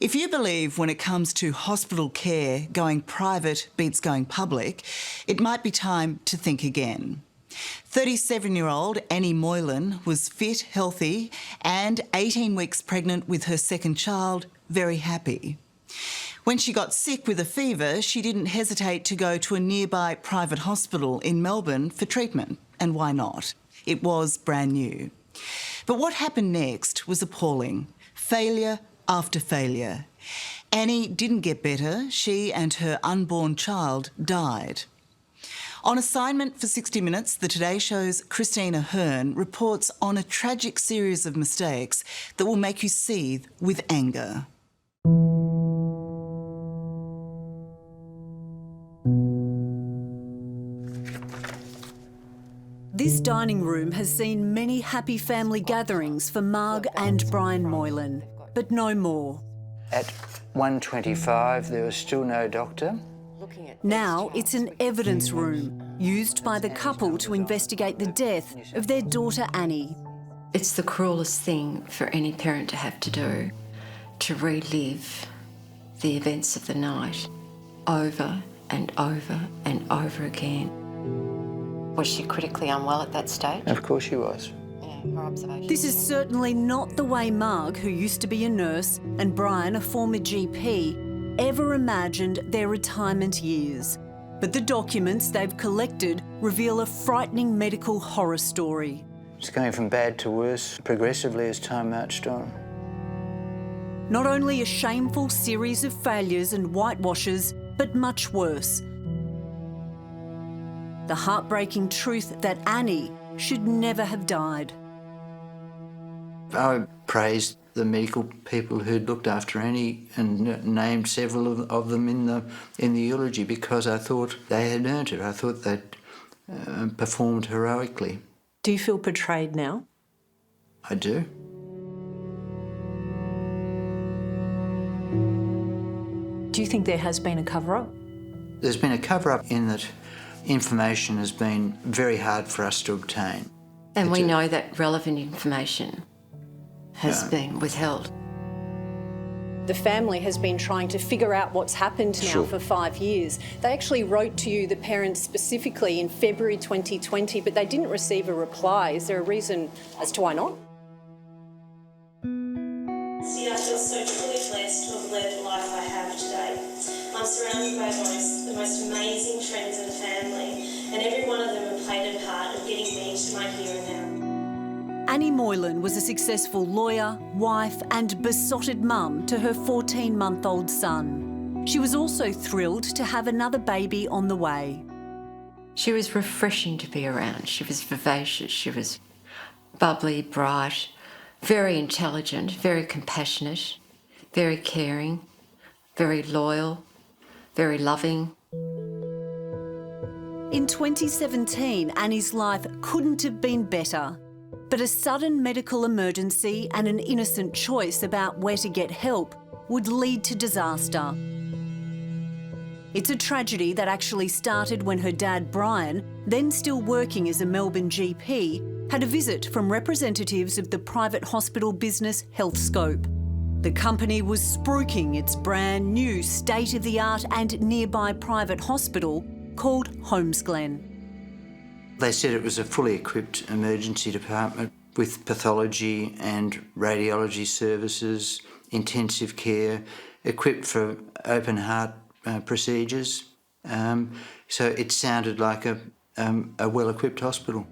If you believe when it comes to hospital care, going private beats going public, it might be time to think again. 37-year-old Annie Moylan was fit, healthy, and 18 weeks pregnant with her second child, very happy. When she got sick with a fever, she didn't hesitate to go to a nearby private hospital in Melbourne for treatment. And why not? It was brand new. But what happened next was appalling. Failure after failure. Annie didn't get better. She and her unborn child died. On assignment for 60 Minutes, the Today Show's Christine Ahern reports on a tragic series of mistakes that will make you seethe with anger. This dining room has seen many happy family gatherings for Marg and Brian Moylan, but no more. At 1:25, there was still no doctor. Now it's an evidence room used by the couple to investigate the death of their daughter Annie. It's the cruelest thing for any parent to have to do, to relive the events of the night over and over and over again. Was she critically unwell at that stage? Of course she was. Yeah, her observation. This is certainly not the way Marg, who used to be a nurse, and Brian, a former GP, ever imagined their retirement years. But the documents they've collected reveal a frightening medical horror story. It's going from bad to worse progressively as time marched on. Not only a shameful series of failures and whitewashes, but much worse. The heartbreaking truth that Annie should never have died. I praised the medical people who'd looked after Annie and named several of them in the eulogy because I thought they had earned it. I thought they'd performed heroically. Do you feel betrayed now? I do. Do you think there has been a cover-up? There's been a cover-up in that information has been very hard for us to obtain. And we know that relevant information has been withheld. The family has been trying to figure out what's happened now for 5 years. They actually wrote to you, the parents specifically, in February 2020, but they didn't receive a reply. Is there a reason as to why not? See, I feel so truly blessed to have led the life I have today. I'm surrounded by the most amazing friends and family, and every one of them have played a part of getting me to my here and now. Annie Moylan was a successful lawyer, wife and besotted mum to her 14-month-old son. She was also thrilled to have another baby on the way. She was refreshing to be around. She was vivacious, she was bubbly, bright, very intelligent, very compassionate, very caring, very loyal, very loving. In 2017, Annie's life couldn't have been better. But a sudden medical emergency and an innocent choice about where to get help would lead to disaster. It's a tragedy that actually started when her dad, Brian, then still working as a Melbourne GP, had a visit from representatives of the private hospital business Healthscope. The company was spruiking its brand new state-of-the-art and nearby private hospital called Holmesglen. They said it was a fully equipped emergency department with pathology and radiology services, intensive care, equipped for open heart procedures. So it sounded like a well-equipped hospital.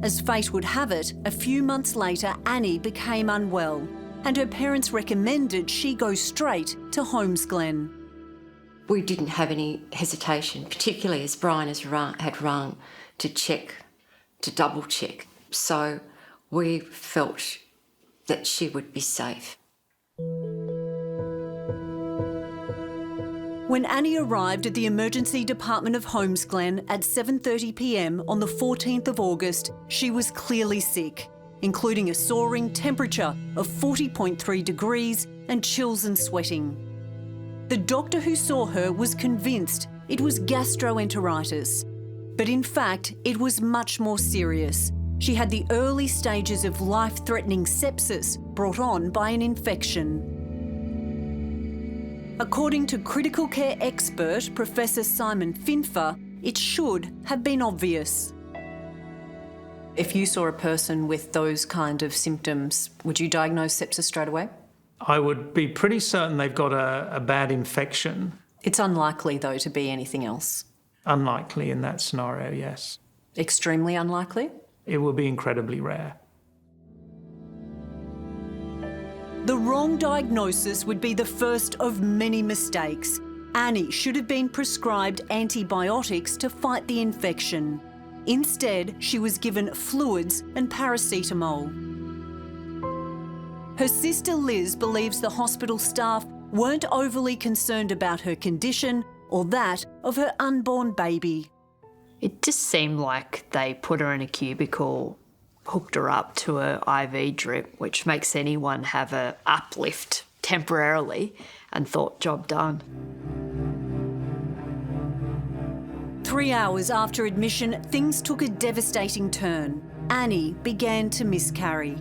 As fate would have it, a few months later, Annie became unwell, and her parents recommended she go straight to Holmesglen. We didn't have any hesitation, particularly as Brian had rung to check, to double check. So we felt that she would be safe. When Annie arrived at the emergency department of Holmesglen at 7:30 p.m. on the 14th of August, she was clearly sick, including a soaring temperature of 40.3 degrees and chills and sweating. The doctor who saw her was convinced it was gastroenteritis, but in fact, it was much more serious. She had the early stages of life-threatening sepsis brought on by an infection. According to critical care expert Professor Simon Finfer, it should have been obvious. If you saw a person with those kind of symptoms, would you diagnose sepsis straight away? I would be pretty certain they've got a bad infection. It's unlikely, though, to be anything else. Unlikely in that scenario, yes. Extremely unlikely? It will be incredibly rare. The wrong diagnosis would be the first of many mistakes. Annie should have been prescribed antibiotics to fight the infection. Instead, she was given fluids and paracetamol. Her sister Liz believes the hospital staff weren't overly concerned about her condition or that of her unborn baby. It just seemed like they put her in a cubicle, hooked her up to a IV drip, which makes anyone have a uplift temporarily, and thought, job done. 3 hours after admission, things took a devastating turn. Annie began to miscarry.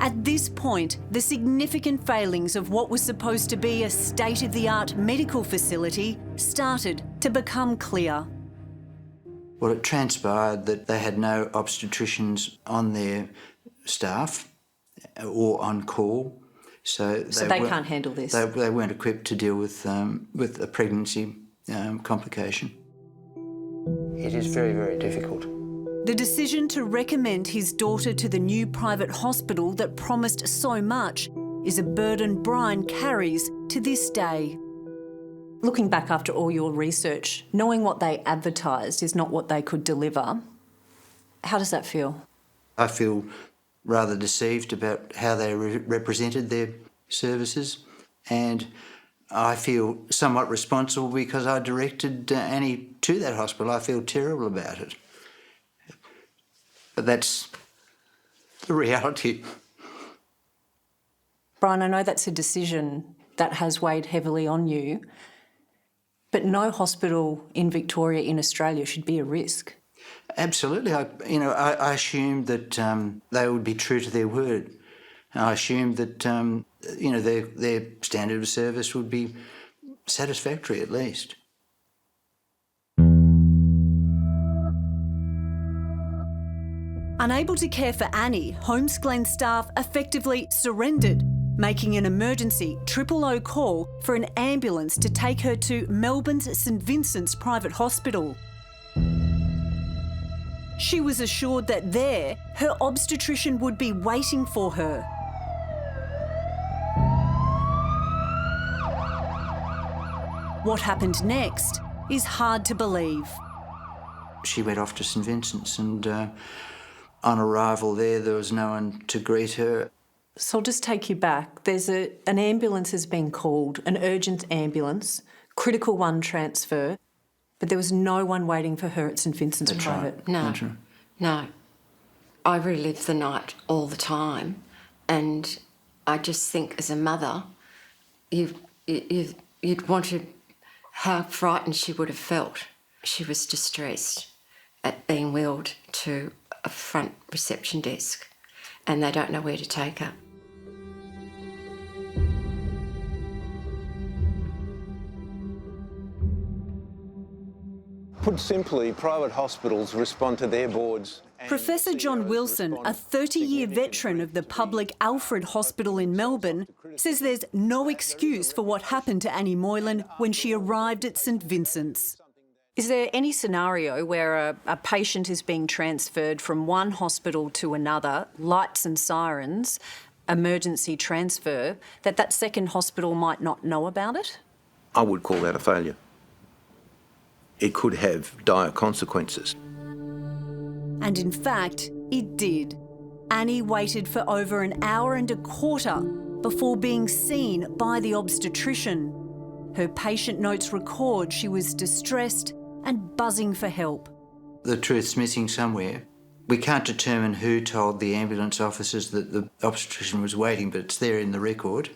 At this point, the significant failings of what was supposed to be a state-of-the-art medical facility started to become clear. Well, it transpired that they had no obstetricians on their staff or on call. So they can't handle this? They weren't equipped to deal with a pregnancy complication. It is very, very difficult. The decision to recommend his daughter to the new private hospital that promised so much is a burden Brian carries to this day. Looking back after all your research, knowing what they advertised is not what they could deliver, how does that feel? I feel rather deceived about how they represented their services, and I feel somewhat responsible because I directed Annie to that hospital. I feel terrible about it. But that's the reality. Brian, I know that's a decision that has weighed heavily on you, but no hospital in Victoria, in Australia, should be a risk. Absolutely. I assumed that they would be true to their word. I assumed that their standard of service would be satisfactory at least. Unable to care for Annie, Holmes Glen staff effectively surrendered, making an emergency 000 call for an ambulance to take her to Melbourne's St Vincent's private hospital. She was assured that there, her obstetrician would be waiting for her. What happened next is hard to believe. She went off to St Vincent's and on arrival there was no one to greet her. So I'll just take you back. There's an ambulance has been called, an urgent ambulance, critical 1 transfer, but there was no one waiting for her at St Vincent's private. Right. No. I relived the night all the time, and I just think as a mother, you'd wonder how frightened she would have felt. She was distressed at being wheeled to a front reception desk, and they don't know where to take her. Put simply, private hospitals respond to their boards. Professor John Wilson, a 30-year veteran of the public Alfred Hospital in Melbourne, says there's no excuse for what happened to Annie Moylan when she arrived at St Vincent's. Is there any scenario where a patient is being transferred from one hospital to another, lights and sirens, emergency transfer, that second hospital might not know about it? I would call that a failure. It could have dire consequences. And in fact, it did. Annie waited for over an hour and a quarter before being seen by the obstetrician. Her patient notes record she was distressed and buzzing for help. The truth's missing somewhere. We can't determine who told the ambulance officers that the obstetrician was waiting, but it's there in the record.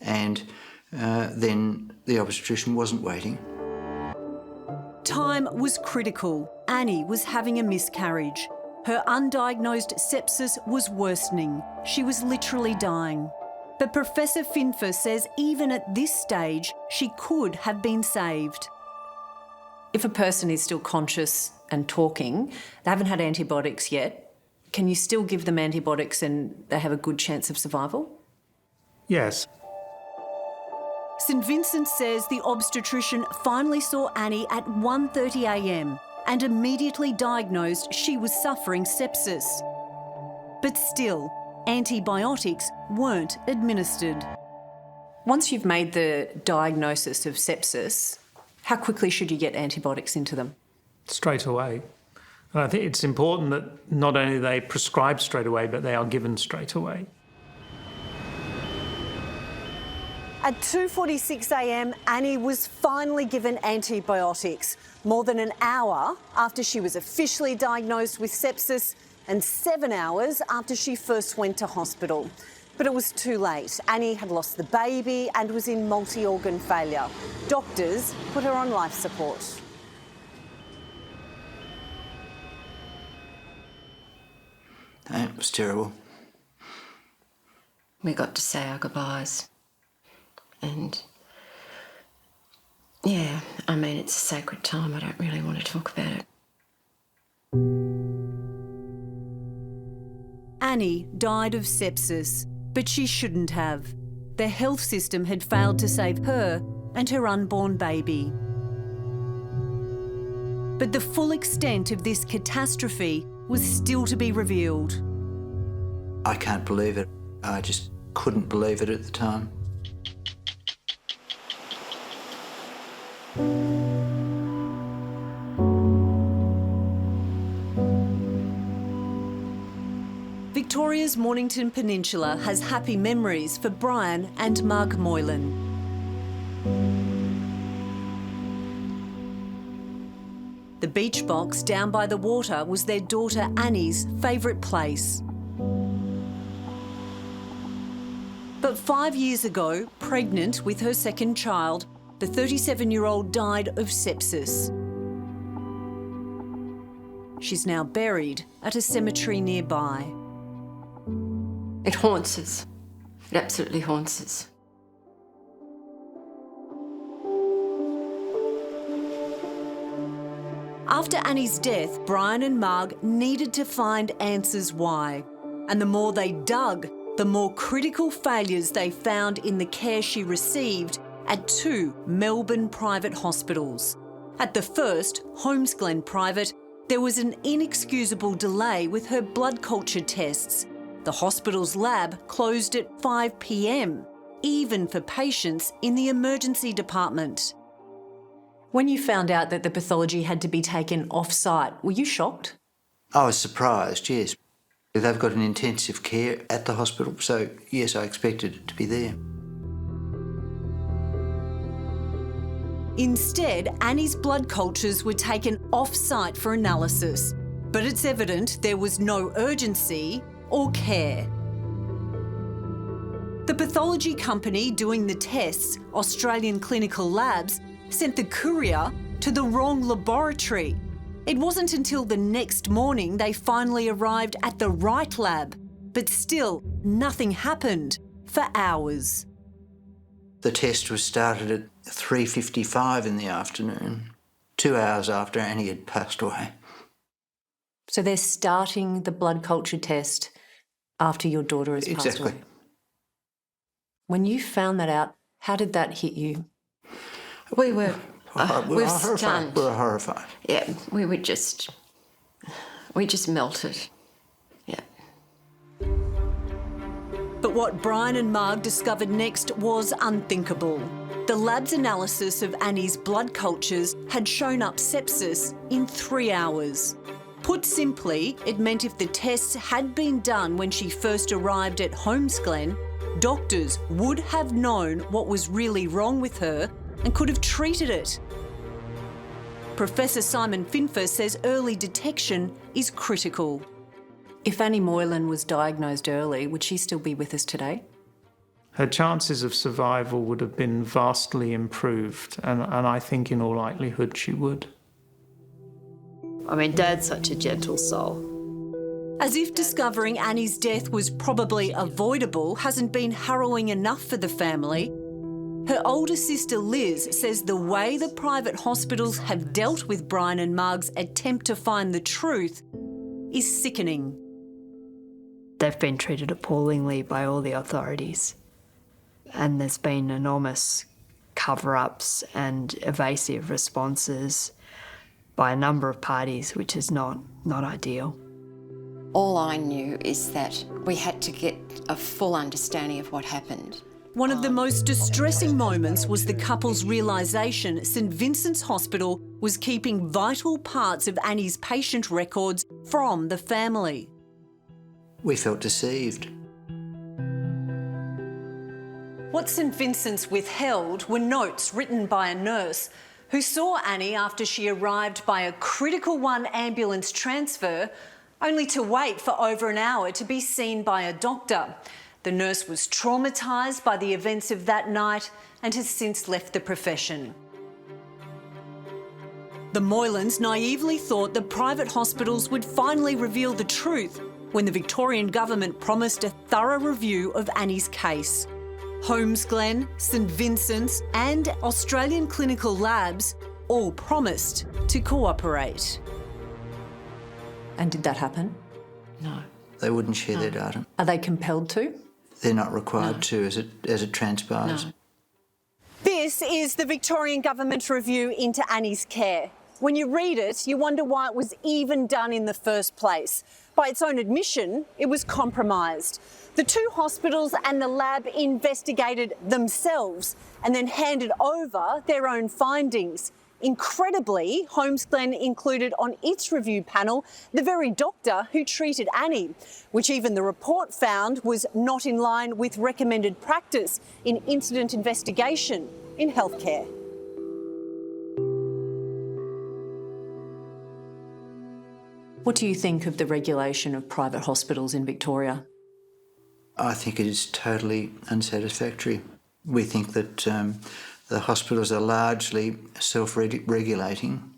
And then the obstetrician wasn't waiting. Time was critical. Annie was having a miscarriage. Her undiagnosed sepsis was worsening. She was literally dying. But Professor Finfer says even at this stage, she could have been saved. If a person is still conscious and talking, they haven't had antibiotics yet, can you still give them antibiotics and they have a good chance of survival? Yes. St Vincent says the obstetrician finally saw Annie at 1:30 a.m. and immediately diagnosed she was suffering sepsis. But still, antibiotics weren't administered. Once you've made the diagnosis of sepsis, how quickly should you get antibiotics into them? Straight away. And I think it's important that not only they prescribe straight away, but they are given straight away. At 2:46 a.m, Annie was finally given antibiotics, more than an hour after she was officially diagnosed with sepsis and 7 hours after she first went to hospital. But it was too late. Annie had lost the baby and was in multi-organ failure. Doctors put her on life support. It was terrible. We got to say our goodbyes. And, yeah, I mean, it's a sacred time. I don't really want to talk about it. Annie died of sepsis, but she shouldn't have. The health system had failed to save her and her unborn baby. But the full extent of this catastrophe was still to be revealed. I can't believe it. I just couldn't believe it at the time. Victoria's Mornington Peninsula has happy memories for Brian and Marg Moylan. The beach box down by the water was their daughter Annie's favourite place. But 5 years ago, pregnant with her second child, the 37-year-old died of sepsis. She's now buried at a cemetery nearby. It haunts us. It absolutely haunts us. After Annie's death, Brian and Marg needed to find answers why. And the more they dug, the more critical failures they found in the care she received at 2 Melbourne private hospitals. At the first, Holmesglen Private, there was an inexcusable delay with her blood culture tests. The hospital's lab closed at 5 p.m, even for patients in the emergency department. When you found out that the pathology had to be taken off-site, were you shocked? I was surprised, yes. They've got an intensive care at the hospital, so yes, I expected it to be there. Instead, Annie's blood cultures were taken off-site for analysis, but it's evident there was no urgency or care. The pathology company doing the tests, Australian Clinical Labs, sent the courier to the wrong laboratory. It wasn't until the next morning they finally arrived at the right lab, but still nothing happened for hours. The test was started at 3:55 in the afternoon, 2 hours after Annie had passed away. So they're starting the blood culture test after your daughter has passed Exactly. away? When you found that out, how did that hit you? We were We were stunned. We were horrified. Yeah, we just melted. Yeah. But what Brian and Marg discovered next was unthinkable. The lab's analysis of Annie's blood cultures had shown up sepsis in 3 hours. Put simply, it meant if the tests had been done when she first arrived at Holmesglen, doctors would have known what was really wrong with her and could have treated it. Professor Simon Finfer says early detection is critical. If Annie Moylan was diagnosed early, would she still be with us today? Her chances of survival would have been vastly improved, and I think in all likelihood she would. I mean, Dad's such a gentle soul. As if discovering Annie's death was probably avoidable hasn't been harrowing enough for the family, her older sister Liz says the way the private hospitals have dealt with Brian and Marg's attempt to find the truth is sickening. They've been treated appallingly by all the authorities, and there's been enormous cover-ups and evasive responses by a number of parties, which is not ideal. All I knew is that we had to get a full understanding of what happened. One of the most distressing moments was the couple's realisation St Vincent's Hospital was keeping vital parts of Annie's patient records from the family. We felt deceived. What St Vincent's withheld were notes written by a nurse who saw Annie after she arrived by a critical 1 ambulance transfer, only to wait for over an hour to be seen by a doctor. The nurse was traumatised by the events of that night and has since left the profession. The Moylans naively thought the private hospitals would finally reveal the truth when the Victorian government promised a thorough review of Annie's case. Holmesglen, St Vincent's and Australian Clinical Labs all promised to cooperate. And did that happen? No. They wouldn't share their data. Are they compelled to? They're not required to as it transpires. No. This is the Victorian Government review into Annie's care. When you read it, you wonder why it was even done in the first place. By its own admission, it was compromised. The 2 hospitals and the lab investigated themselves and then handed over their own findings. Incredibly, Holmesglen included on its review panel the very doctor who treated Annie, which even the report found was not in line with recommended practice in incident investigation in healthcare. What do you think of the regulation of private hospitals in Victoria? I think it is totally unsatisfactory. We think that the hospitals are largely self-regulating,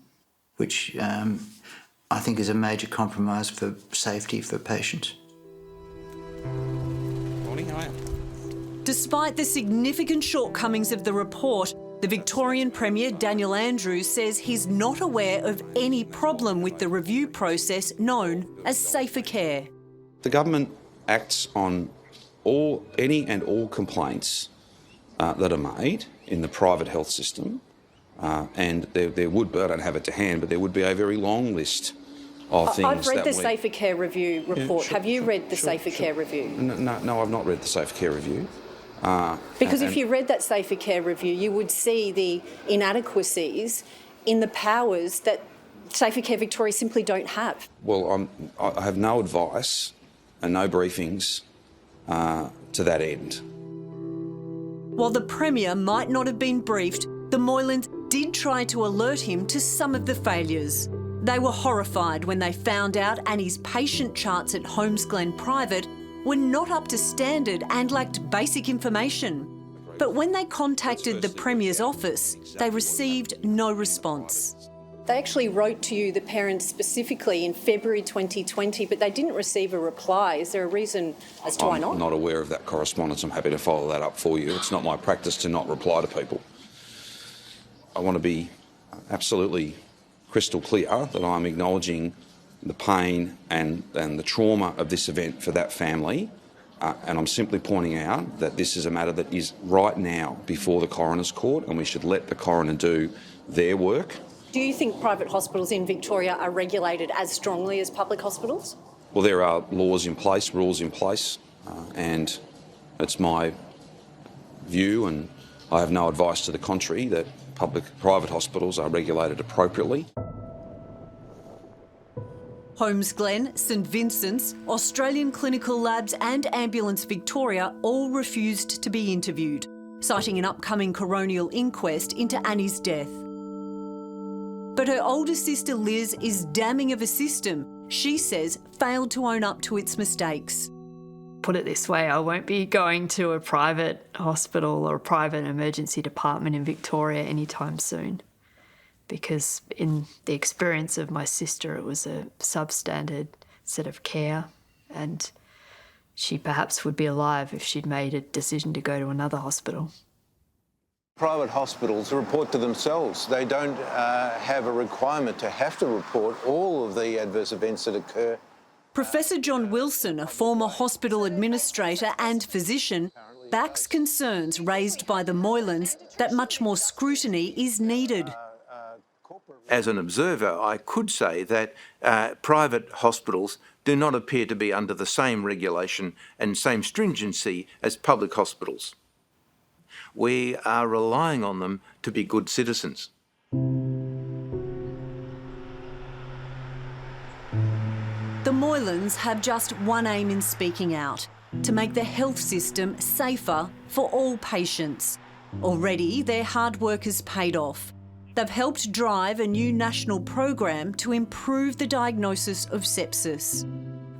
which I think is a major compromise for safety for patients. Morning, how are you? Despite the significant shortcomings of the report, the Victorian Premier Daniel Andrews says he's not aware of any problem with the review process known as safer care. The government acts on any and all complaints that are made in the private health system, and there would be, I don't have it to hand, but there would be a very long list of things. I've read the Safer Care Review report. Sure, have you read the Safer Care Review? No, I've not read the Safer Care Review. Because if you read that Safer Care Review, you would see the inadequacies in the powers that Safer Care Victoria simply don't have. Well, I have no advice and no briefings to that end. While the Premier might not have been briefed, the Moylans did try to alert him to some of the failures. They were horrified when they found out Annie's patient charts at Holmesglen Private were not up to standard and lacked basic information. But when they contacted the Premier's office, they received no response. They actually wrote to you, the parents specifically, in February 2020, but they didn't receive a reply. Is there a reason as to why not? I'm not aware of that correspondence. I'm happy to follow that up for you. It's not my practice to not reply to people. I want to be absolutely crystal clear that I'm acknowledging the pain and the trauma of this event for that family, and I'm simply pointing out that this is a matter that is right now before the coroner's court, and we should let the coroner do their work. Do you think private hospitals in Victoria are regulated as strongly as public hospitals? Well, there are laws in place, rules in place, and it's my view, and I have no advice to the contrary, that private hospitals are regulated appropriately. Holmesglen, St Vincent's, Australian Clinical Labs and Ambulance Victoria all refused to be interviewed, citing an upcoming coronial inquest into Annie's death. But her older sister Liz is damning of a system she says failed to own up to its mistakes. Put it this way, I won't be going to a private hospital or a private emergency department in Victoria anytime soon, because in the experience of my sister, it was a substandard instead of care, and she perhaps would be alive if she'd made a decision to go to another hospital. Private hospitals report to themselves. They don't have a requirement to have to report all of the adverse events that occur. Professor John Wilson, a former hospital administrator and physician, backs concerns raised by the Moylans that much more scrutiny is needed. As an observer, I could say that private hospitals do not appear to be under the same regulation and same stringency as public hospitals. We are relying on them to be good citizens. The Moylans have just one aim in speaking out: to make the health system safer for all patients. Already, their hard work has paid off. They've helped drive a new national program to improve the diagnosis of sepsis.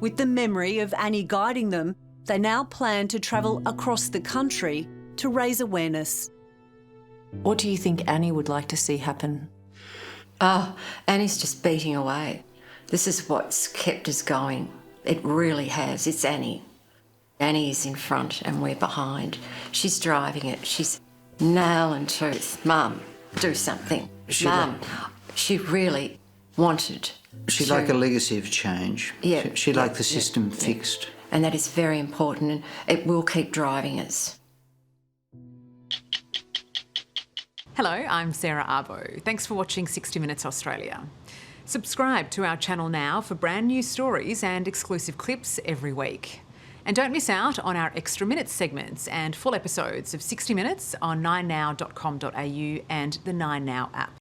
With the memory of Annie guiding them, they now plan to travel across the country to raise awareness. What do you think Annie would like to see happen? Oh, Annie's just beating away. This is what's kept us going. It really has. It's Annie. Annie is in front and we're behind. She's driving it. She's nail and tooth. Mum, do something. Mum, she really wanted. She'd like a legacy of change. Yeah. She'd like the system fixed. And that is very important, and it will keep driving us. Hello, I'm Sarah Abo. Thanks for watching 60 Minutes Australia. Subscribe to our channel now for brand new stories and exclusive clips every week. And don't miss out on our Extra Minutes segments and full episodes of 60 Minutes on 9now.com.au and the 9Now app.